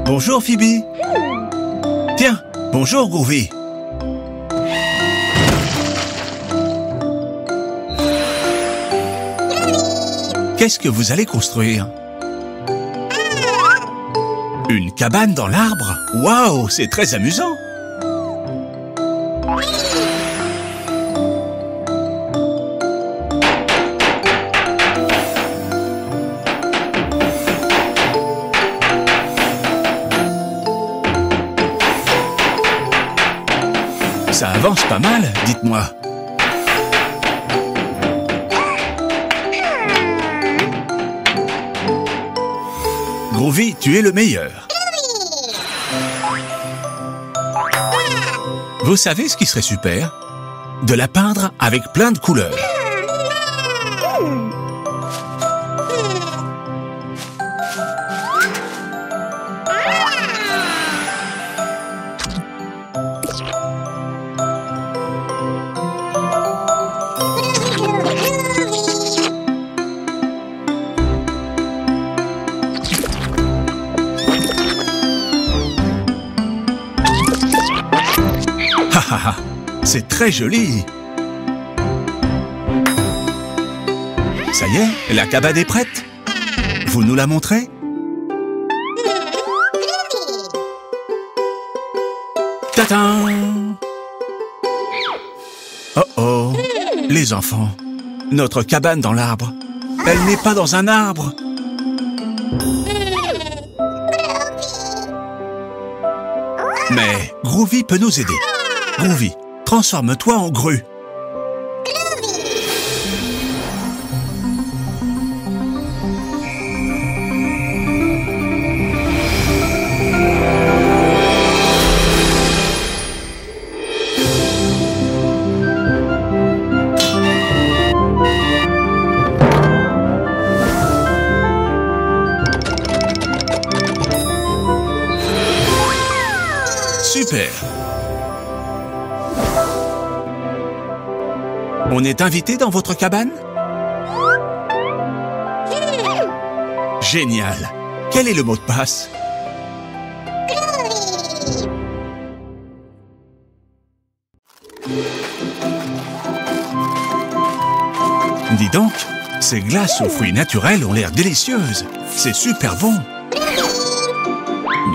Bonjour Phoebe. Tiens, bonjour Groovy. Qu'est-ce que vous allez construire? Une cabane dans l'arbre? Waouh, c'est très amusant. Ça avance pas mal, dites-moi. Groovy, tu es le meilleur. Vous savez ce qui serait super? De la peindre avec plein de couleurs. C'est très joli. Ça y est, la cabane est prête. Vous nous la montrez? Tadam! Oh oh, les enfants, notre cabane dans l'arbre, elle n'est pas dans un arbre. Mais Groovy peut nous aider. Groovy, transforme-toi en grue. Super! On est invité dans votre cabane? Génial! Quel est le mot de passe? Dis donc, ces glaces aux fruits naturels ont l'air délicieuses. C'est super bon.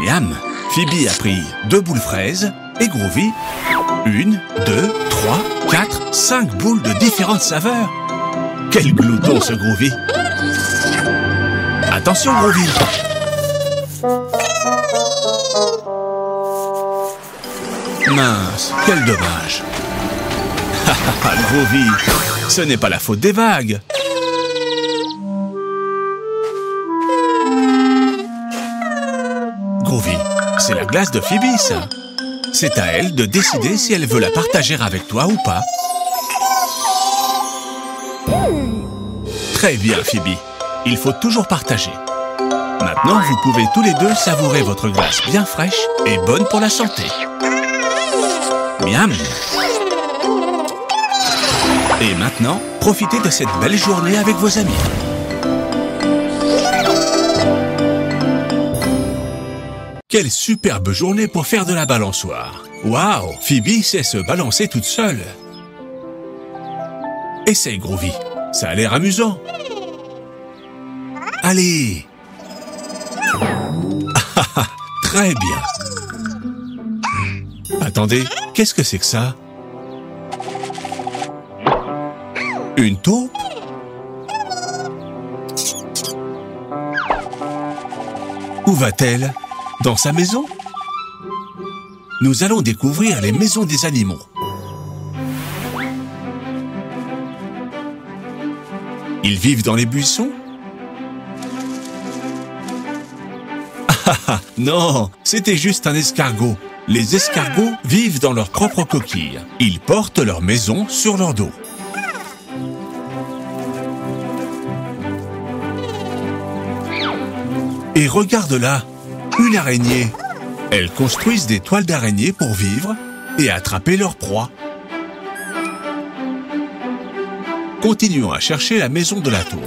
Miam! Phoebe a pris 2 boules fraises et Groovy 1, 2, 3, 4, 5 boules de différentes saveurs. Quel glouton ce Groovy! Attention Groovy! Mince, quel dommage! Groovy, ce n'est pas la faute des vagues. Groovy, c'est la glace de Phoebe, ça. C'est à elle de décider si elle veut la partager avec toi ou pas. Très bien, Phoebe. Il faut toujours partager. Maintenant, vous pouvez tous les deux savourer votre glace bien fraîche et bonne pour la santé. Miam! Et maintenant, profitez de cette belle journée avec vos amis. Quelle superbe journée pour faire de la balançoire. Waouh, Phoebe sait se balancer toute seule. Essaye, Groovy. Ça a l'air amusant. Allez. Très bien. Attendez, qu'est-ce que c'est que ça? Une taupe? Où va-t-elle? Dans sa maison? Nous allons découvrir les maisons des animaux. Ils vivent dans les buissons? Non, c'était juste un escargot. Les escargots vivent dans leur propre coquille. Ils portent leur maison sur leur dos. Et regarde là, une araignée. Elles construisent des toiles d'araignée pour vivre et attraper leur proie. Continuons à chercher la maison de la taupe.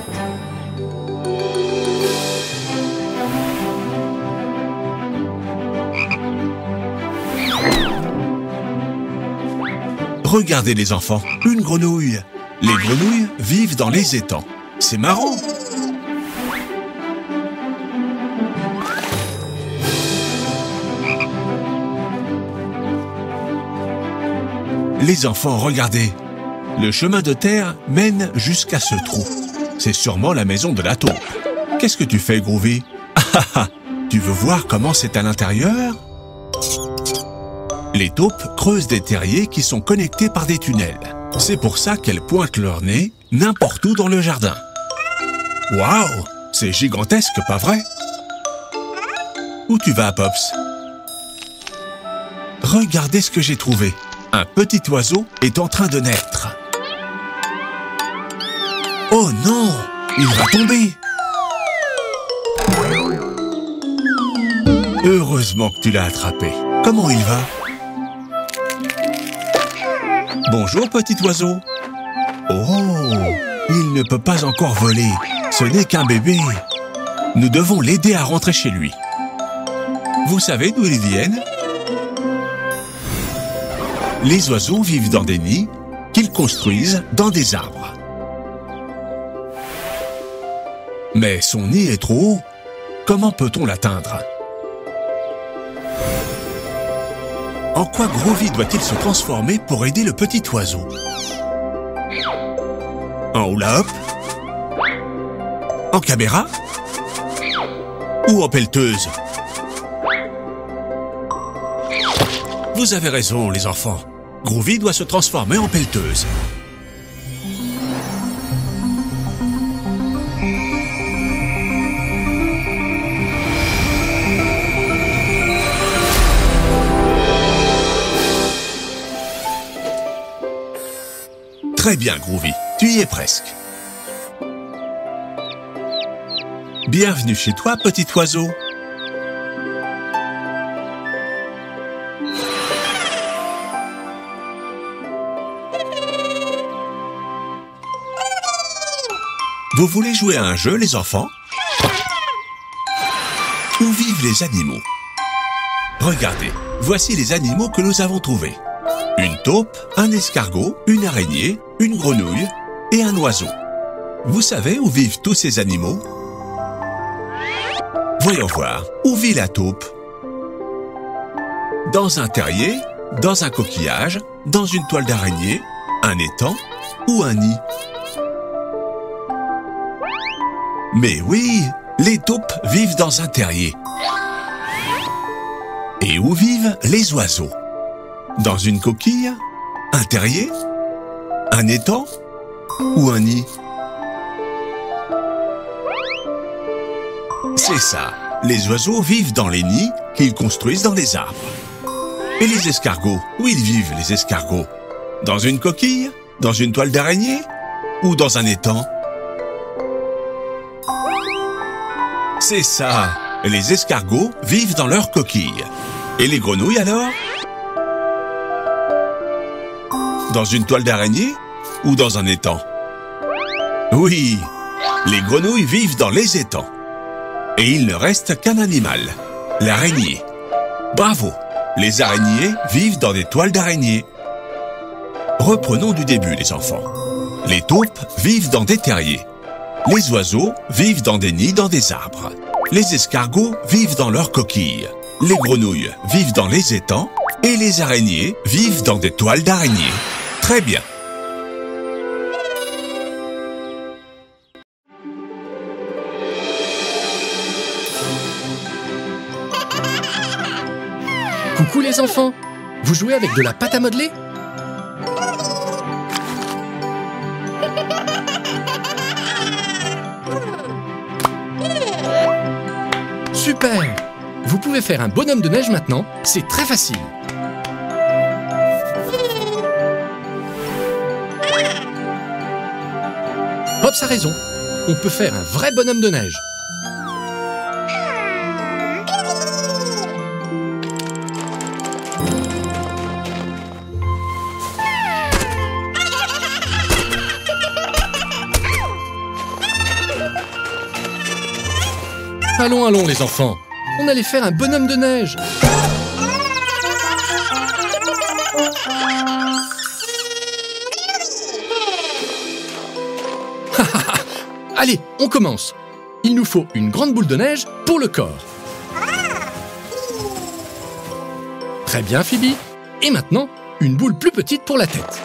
Regardez les enfants, une grenouille. Les grenouilles vivent dans les étangs. C'est marrant. Les enfants, regardez. Le chemin de terre mène jusqu'à ce trou. C'est sûrement la maison de la taupe. Qu'est-ce que tu fais, Groovy? Tu veux voir comment c'est à l'intérieur? Les taupes creusent des terriers qui sont connectés par des tunnels. C'est pour ça qu'elles pointent leur nez n'importe où dans le jardin. Waouh! C'est gigantesque, pas vrai? Où tu vas, Pops? Regardez ce que j'ai trouvé. Un petit oiseau est en train de naître. Oh non! Il va tomber! Heureusement que tu l'as attrapé. Comment il va? Bonjour, petit oiseau. Oh! Il ne peut pas encore voler. Ce n'est qu'un bébé. Nous devons l'aider à rentrer chez lui. Vous savez d'où ils viennent? Les oiseaux vivent dans des nids qu'ils construisent dans des arbres. Mais son nid est trop haut. Comment peut-on l'atteindre? En quoi Groovy doit-il se transformer pour aider le petit oiseau? En hula-hop? En caméra? Ou en pelleteuse? Vous avez raison, les enfants. Groovy doit se transformer en pelleteuse. Très bien, Groovy. Tu y es presque. Bienvenue chez toi, petit oiseau. Vous voulez jouer à un jeu, les enfants? Où vivent les animaux? Regardez, voici les animaux que nous avons trouvés. Une taupe, un escargot, une araignée, une grenouille et un oiseau. Vous savez où vivent tous ces animaux? Voyons voir, où vit la taupe? Dans un terrier, dans un coquillage, dans une toile d'araignée, un étang ou un nid? Mais oui, les taupes vivent dans un terrier. Et où vivent les oiseaux? Dans une coquille? Un terrier? Un étang? Ou un nid? C'est ça, les oiseaux vivent dans les nids qu'ils construisent dans les arbres. Et les escargots, où ils vivent les escargots? Dans une coquille? Dans une toile d'araignée? Ou dans un étang? C'est ça, les escargots vivent dans leur coquille. Et les grenouilles alors? Dans une toile d'araignée ou dans un étang? Oui, les grenouilles vivent dans les étangs. Et il ne reste qu'un animal, l'araignée. Bravo, les araignées vivent dans des toiles d'araignée. Reprenons du début, les enfants. Les taupes vivent dans des terriers. Les oiseaux vivent dans des nids dans des arbres. Les escargots vivent dans leurs coquilles. Les grenouilles vivent dans les étangs. Et les araignées vivent dans des toiles d'araignée. Très bien. Coucou les enfants! Vous jouez avec de la pâte à modeler? Super! Vous pouvez faire un bonhomme de neige maintenant, c'est très facile. Pops a raison, on peut faire un vrai bonhomme de neige. Allons, allons les enfants, on allait faire un bonhomme de neige. Allez, on commence. Il nous faut une grande boule de neige pour le corps. Très bien, Phoebe. Et maintenant, une boule plus petite pour la tête.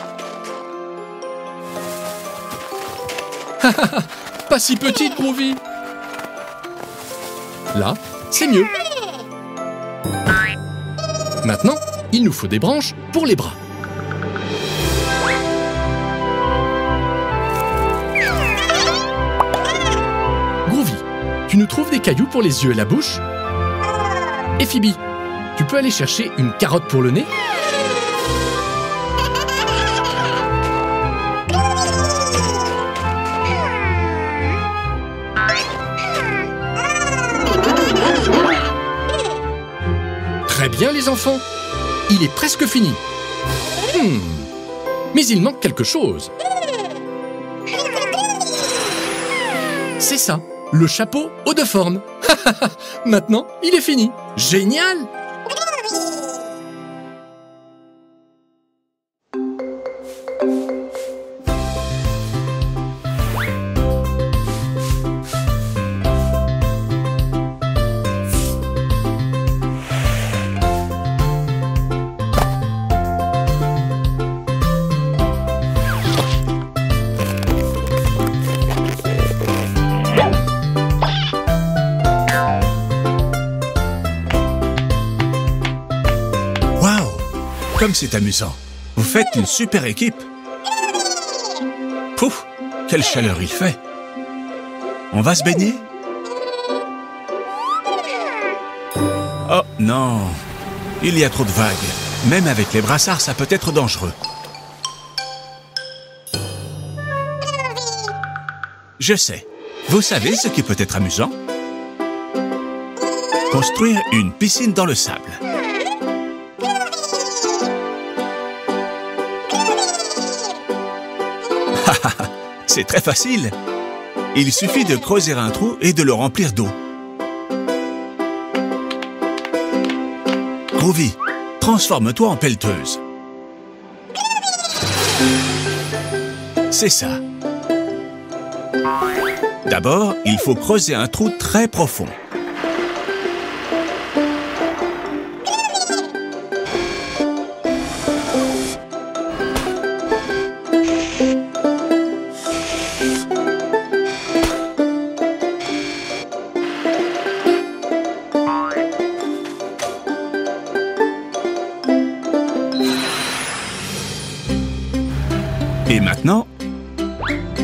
Pas si petite, Groovy. Là, c'est mieux. Maintenant, il nous faut des branches pour les bras. Groovy, tu nous trouves des cailloux pour les yeux et la bouche? Et Phoebe, tu peux aller chercher une carotte pour le nez? Très bien les enfants, il est presque fini. Mais il manque quelque chose. C'est ça, le chapeau aux deux formes. Maintenant, il est fini. Génial! Comme c'est amusant. Vous faites une super équipe. Pouf, quelle chaleur il fait. On va se baigner? Oh non, il y a trop de vagues. Même avec les brassards, ça peut être dangereux. Je sais. Vous savez ce qui peut être amusant? Construire une piscine dans le sable. C'est très facile. Il suffit de creuser un trou et de le remplir d'eau. Groovy, transforme-toi en pelleteuse. C'est ça. D'abord, il faut creuser un trou très profond. Et maintenant,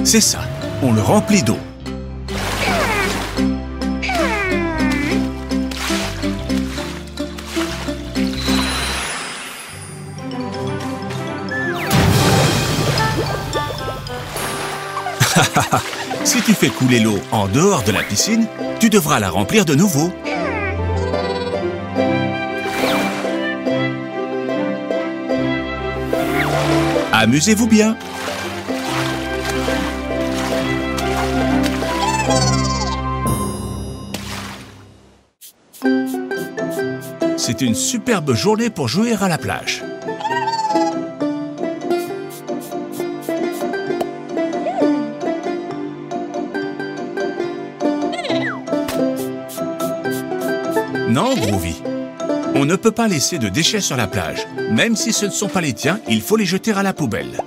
c'est ça, on le remplit d'eau. Si tu fais couler l'eau en dehors de la piscine, tu devras la remplir de nouveau. Amusez-vous bien. C'est une superbe journée pour jouer à la plage. Non, Groovy. On ne peut pas laisser de déchets sur la plage. Même si ce ne sont pas les tiens, il faut les jeter à la poubelle.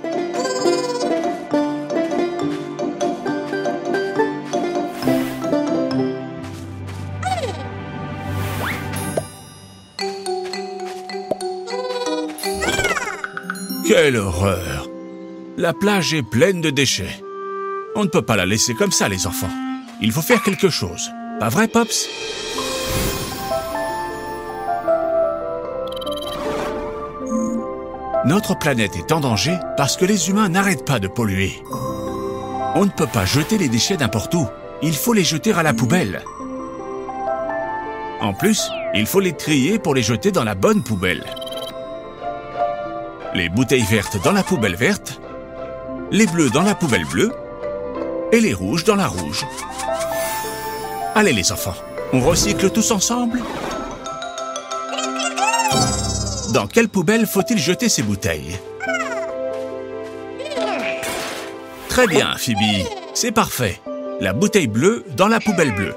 Quelle horreur! La plage est pleine de déchets. On ne peut pas la laisser comme ça, les enfants. Il faut faire quelque chose. Pas vrai, Pops? Notre planète est en danger parce que les humains n'arrêtent pas de polluer. On ne peut pas jeter les déchets n'importe où. Il faut les jeter à la poubelle. En plus, il faut les trier pour les jeter dans la bonne poubelle. Les bouteilles vertes dans la poubelle verte, les bleus dans la poubelle bleue et les rouges dans la rouge. Allez les enfants, on recycle tous ensemble? Dans quelle poubelle faut-il jeter ces bouteilles? Très bien, Phoebe, c'est parfait. la bouteille bleue dans la poubelle bleue.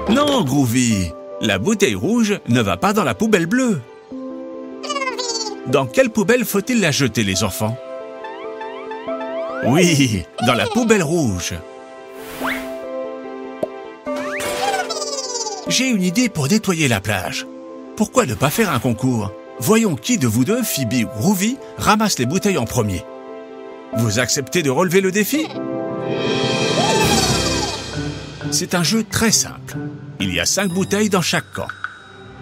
Non, Groovy, la bouteille rouge ne va pas dans la poubelle bleue. Dans quelle poubelle faut-il la jeter, les enfants? Oui, dans la poubelle rouge. J'ai une idée pour nettoyer la plage. Pourquoi ne pas faire un concours? Voyons qui de vous deux, Phoebe ou Groovy, ramasse les bouteilles en premier. Vous acceptez de relever le défi? C'est un jeu très simple. Il y a 5 bouteilles dans chaque camp.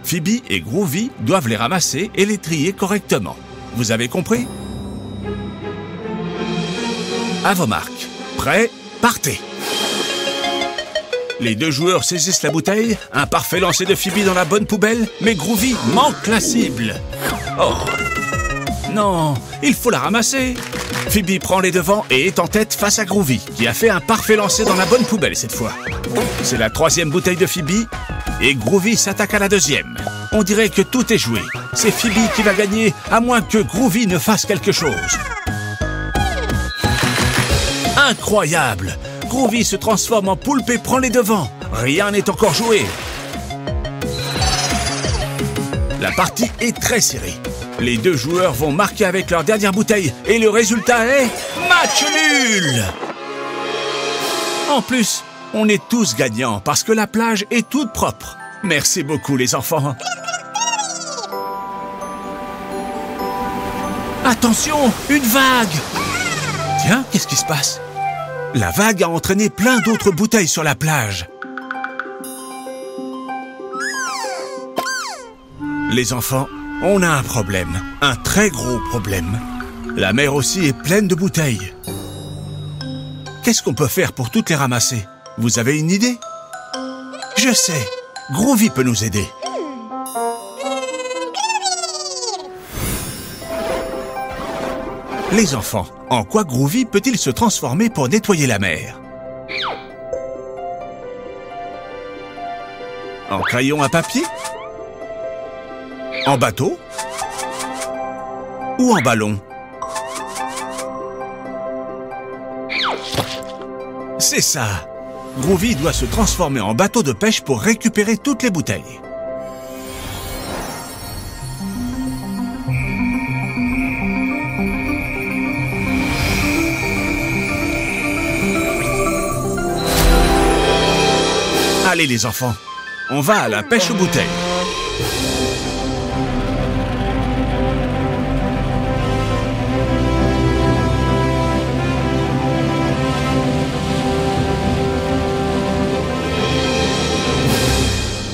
Phoebe et Groovy doivent les ramasser et les trier correctement. Vous avez compris? À vos marques. Prêts? Partez! Les 2 joueurs saisissent la bouteille. Un parfait lancer de Phoebe dans la bonne poubelle, mais Groovy manque la cible. Oh! Non, il faut la ramasser. Phoebe prend les devants et est en tête face à Groovy, qui a fait un parfait lancer dans la bonne poubelle cette fois. C'est la 3e bouteille de Phoebe, et Groovy s'attaque à la 2e. On dirait que tout est joué. C'est Phoebe qui va gagner, à moins que Groovy ne fasse quelque chose. Incroyable! Groovy se transforme en poulpe et prend les devants. Rien n'est encore joué. La partie est très serrée. Les 2 joueurs vont marquer avec leur dernière bouteille et le résultat est match nul. En plus, on est tous gagnants parce que la plage est toute propre. Merci beaucoup les enfants. Attention, une vague! Tiens, qu'est-ce qui se passe? La vague a entraîné plein d'autres bouteilles sur la plage. Les enfants, on a un problème, un très gros problème. La mer aussi est pleine de bouteilles. Qu'est-ce qu'on peut faire pour toutes les ramasser? Vous avez une idée? Je sais, Groovy peut nous aider. Les enfants, en quoi Groovy peut-il se transformer pour nettoyer la mer? En crayon à papier? En bateau? Ou en ballon? C'est ça! Groovy doit se transformer en bateau de pêche pour récupérer toutes les bouteilles. Allez les enfants, on va à la pêche aux bouteilles.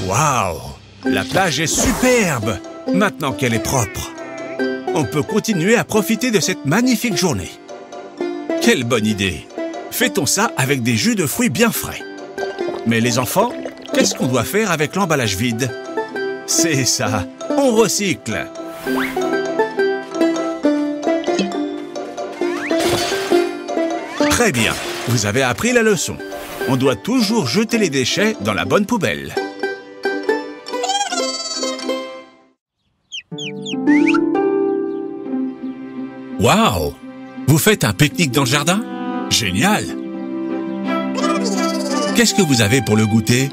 Waouh! La plage est superbe! Maintenant qu'elle est propre. On peut continuer à profiter de cette magnifique journée. Quelle bonne idée! Fêtons ça avec des jus de fruits bien frais. Mais les enfants, qu'est-ce qu'on doit faire avec l'emballage vide? C'est ça, on recycle. Très bien, vous avez appris la leçon. On doit toujours jeter les déchets dans la bonne poubelle. Waouh! Vous faites un pique-nique dans le jardin? Génial! Qu'est-ce que vous avez pour le goûter?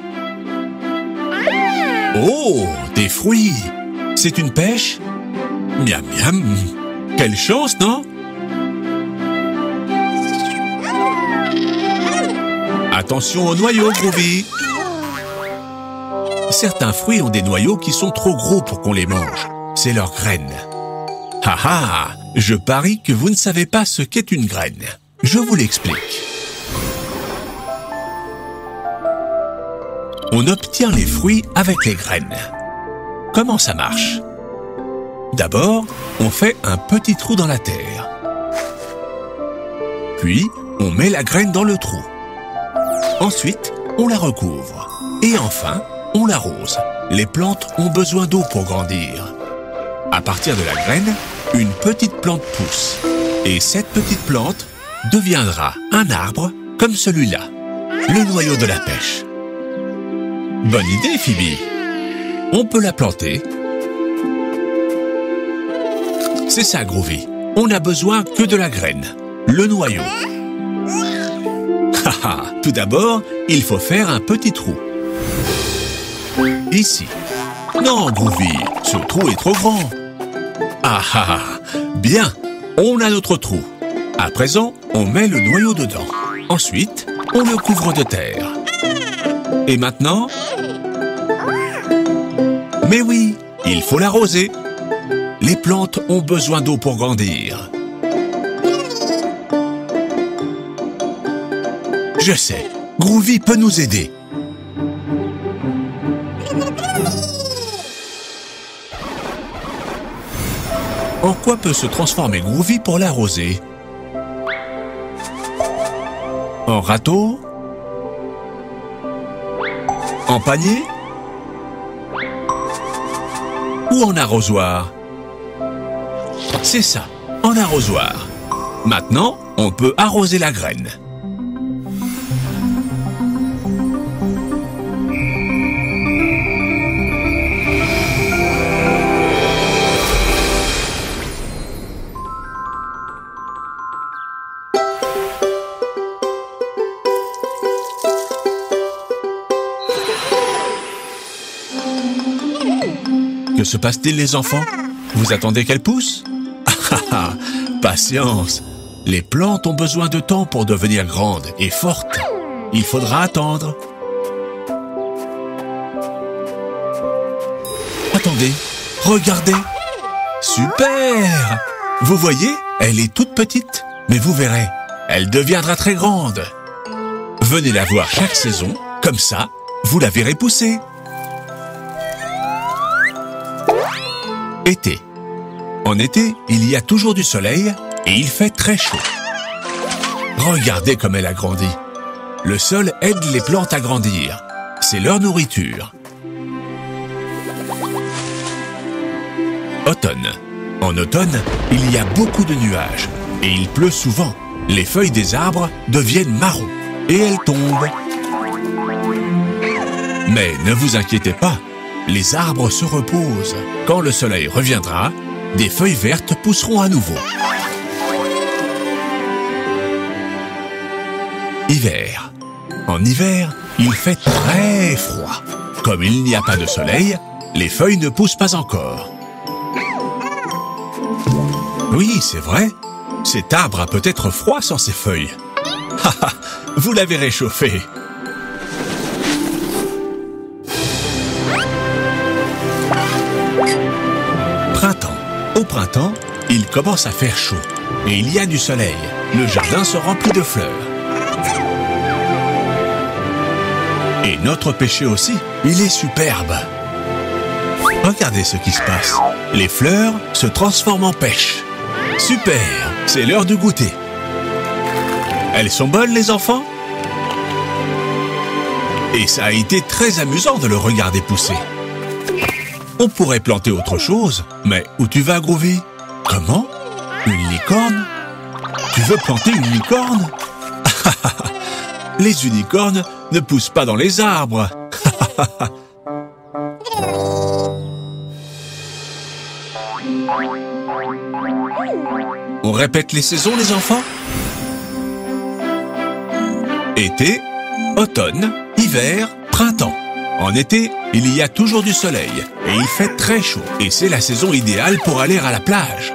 Oh, des fruits! C'est une pêche? Miam miam! Quelle chance, non? Attention aux noyaux, Groovy! Certains fruits ont des noyaux qui sont trop gros pour qu'on les mange. C'est leurs graines. Ha ha! Je parie que vous ne savez pas ce qu'est une graine. Je vous l'explique. On obtient les fruits avec les graines. Comment ça marche? D'abord, on fait un petit trou dans la terre. Puis, on met la graine dans le trou. Ensuite, on la recouvre. Et enfin, on l'arrose. Les plantes ont besoin d'eau pour grandir. À partir de la graine, une petite plante pousse. Et cette petite plante deviendra un arbre comme celui-là, le noyau de la pêche. Bonne idée, Phoebe. On peut la planter C'est ça, Groovy. On n'a besoin que de la graine, le noyau. Tout d'abord, il faut faire un petit trou. Ici. Non, Groovy, ce trou est trop grand. Bien, on a notre trou. À présent, on met le noyau dedans. Ensuite, on le couvre de terre. Et maintenant? Mais oui, il faut l'arroser. Les plantes ont besoin d'eau pour grandir. Je sais, Groovy peut nous aider. En quoi peut se transformer Groovy pour l'arroser? En râteau? En panier? Ou en arrosoir? C'est ça, en arrosoir. Maintenant, on peut arroser la graine. Que se passe-t-il, les enfants? Vous attendez qu'elle pousse? Patience! Les plantes ont besoin de temps pour devenir grandes et fortes. Il faudra attendre. Attendez, regardez! Super! Vous voyez, elle est toute petite, mais vous verrez, elle deviendra très grande. Venez la voir chaque saison, comme ça, vous la verrez pousser. Été. En été, il y a toujours du soleil et il fait très chaud. Regardez comme elle a grandi. Le sol aide les plantes à grandir. C'est leur nourriture. Automne. En automne, il y a beaucoup de nuages et il pleut souvent. Les feuilles des arbres deviennent marron et elles tombent. Mais ne vous inquiétez pas, les arbres se reposent. Quand le soleil reviendra, des feuilles vertes pousseront à nouveau. Hiver. En hiver, il fait très froid. Comme il n'y a pas de soleil, les feuilles ne poussent pas encore. Oui, c'est vrai. Cet arbre a peut-être froid sans ses feuilles. Vous l'avez réchauffé. Printemps. Au printemps, il commence à faire chaud et il y a du soleil. Le jardin se remplit de fleurs. Et notre pêcher aussi, il est superbe. Regardez ce qui se passe. Les fleurs se transforment en pêche. Super, c'est l'heure de goûter. Elles sont bonnes, les enfants? Et ça a été très amusant de le regarder pousser. On pourrait planter autre chose, mais où tu vas, Groovy? Comment? Une licorne? Tu veux planter une licorne? Les unicornes ne poussent pas dans les arbres. On répète les saisons, les enfants? Été, automne, hiver, printemps. En été, il y a toujours du soleil et il fait très chaud. Et c'est la saison idéale pour aller à la plage.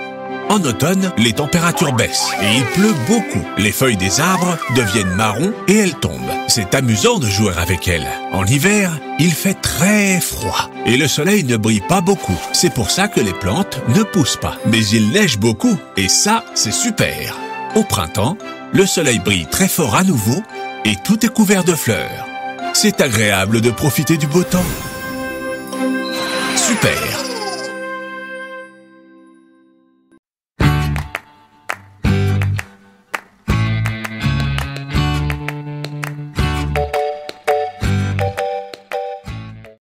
En automne, les températures baissent et il pleut beaucoup. Les feuilles des arbres deviennent marron et elles tombent. C'est amusant de jouer avec elles. En hiver, il fait très froid et le soleil ne brille pas beaucoup. C'est pour ça que les plantes ne poussent pas. Mais il neige beaucoup et ça, c'est super. Au printemps, le soleil brille très fort à nouveau et tout est couvert de fleurs. C'est agréable de profiter du beau temps. Super!